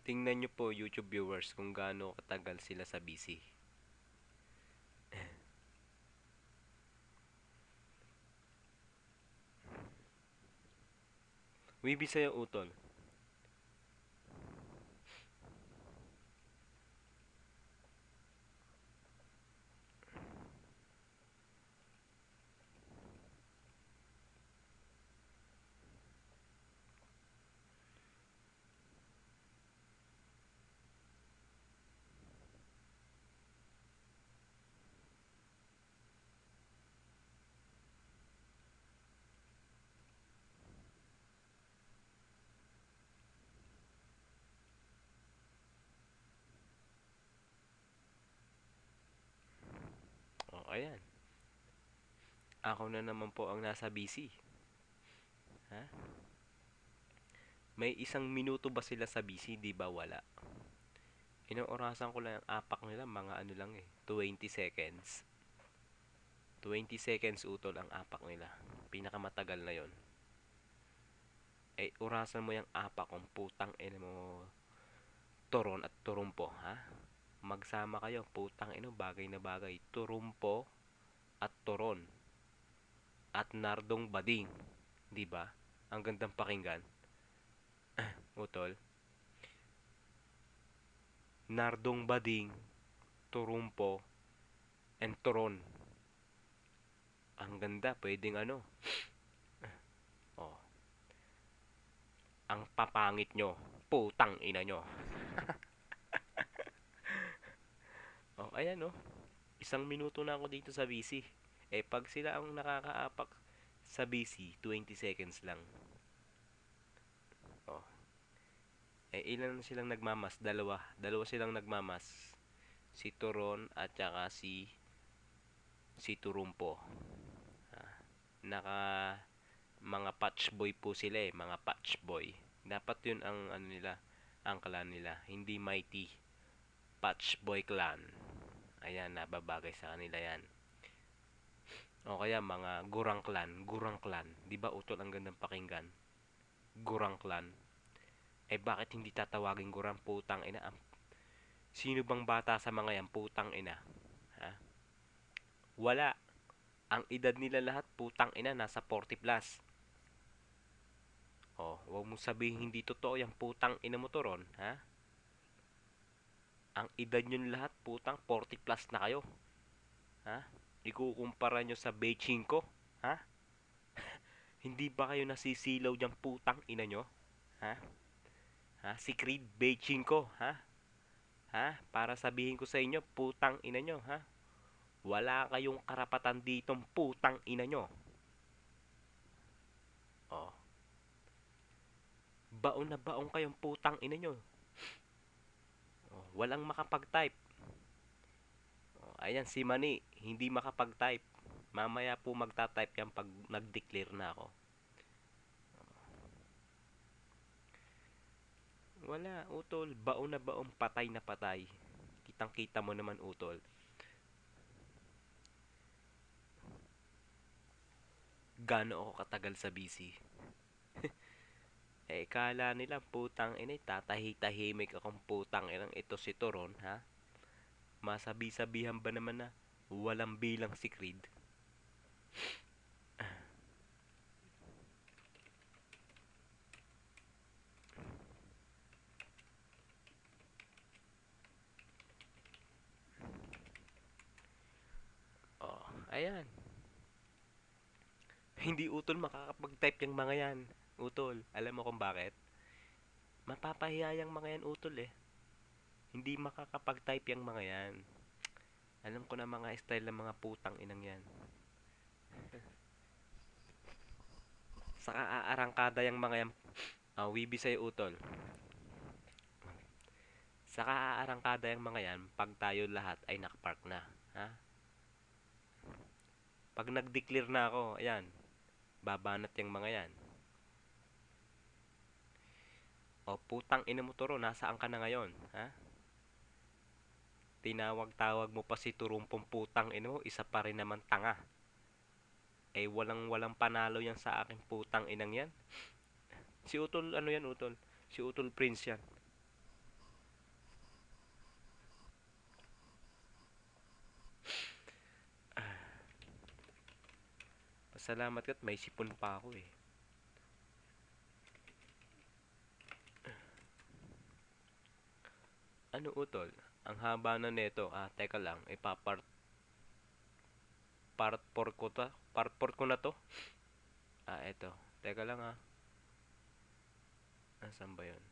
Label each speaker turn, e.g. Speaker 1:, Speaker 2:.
Speaker 1: Tingnan nyo po YouTube viewers kung gaano katagal sila sa busy. Wibi sa'yo utol. O, ayan. Ako na naman po ang nasa busy. Ha? May 1 minuto ba sila sa busy? Di ba wala? Inoorasan ko lang ang apak nila, mga ano lang 20 seconds. 20 seconds utol ang apak nila. Pinakamatagal na yon. Orasan mo yung apak kung putang ina mo turon at turumpo, ha? Magsama kayo, putang ina, bagay na bagay. Turumpo at turon at nardong bading, 'di ba? Ang gandang pakinggan, utol. Nardong bading, turumpo, and turon. Ang ganda, pwedeng ano. Oh, ang papangit nyo, putang ina nyo. Oh, ayan oh. 1 minuto na ako dito sa busy. Pag sila ang nakakaapak sa busy, 20 seconds lang. Oh, ilan silang nagmamas? Dalawa. Dalawa silang nagmamas. Si Turon at saka si Turumpo. Ah, naka mga patch boy po sila mga patch boy. Dapat 'yun ang ano nila, ang clan nila, hindi mighty patch boy clan. Ayan, nababagay sa kanila 'yan. O kaya mga gurang clan. 'Di ba utol ang gandang pakinggan? Gurang clan. Bakit hindi tatawagin gurang putang ina? Sino bang bata sa mga yan, putang ina? Ha? Wala. Ang edad nila lahat, putang ina, nasa 40 plus. Oh, huwag mong sabihin hindi totoo yung putang ina mo to ron, ha? Ang edad nyo lahat, putang 40 plus na kayo. Ha? Ikukumpara nyo sa Beijing ko, ha? Hindi ba kayo nasisilaw diyang putang ina nyo? Ha? Ha? Si Creed Beijing ko, ha? Ha? Para sabihin ko sa inyo, putang ina nyo, ha? Wala kayong karapatan ditong putang ina nyo. Oh, baon na baon kayong putang ina nyo. Oh, walang makapag-type. Oh, ayan si Mani, hindi makapag-type. Mamaya po magta-type yan pag nag-declare na ako. Wala, utol. Baon na baon, patay na patay. Kitang-kita mo naman, utol. Gaano ako katagal sa busy. Kala nila putang ina, tatahi-tahimik akong putang inang ito si Toron, ha? Masabi-sabihan ba naman na walang bilang si Creed? Oh, ayan. Hindi utol makakapag-type yung mga yan. Utol, alam mo kung bakit? Mapapahiya yung mga yan utol Hindi makakapag-type yung mga yan. Alam ko na mga style ng mga putang inang yan. Saka aarangkada yung mga yan. Wibi sa'yo utol. Saka aarangkada yung mga yan pag tayo lahat ay nakapark na. Ha? Pag nag-declare na ako, ayan, babanat yung mga yan. Putang ina mo Turo, nasaan ka na ngayon? Ha? Tinawag-tawag mo pa si Turumpong putang ina mo, isa pa rin naman tanga. Walang panalo yan sa aking putang inang yan. Si Utol, ano yan Utol? Si Utol Prince yan. Salamat ka't may sipon pa ako eh. Ano utol? Ang haba na nito. Teka lang. Part 4 ko to. Part 4 ko na to. Eto. Teka lang. Nasaan ba yun?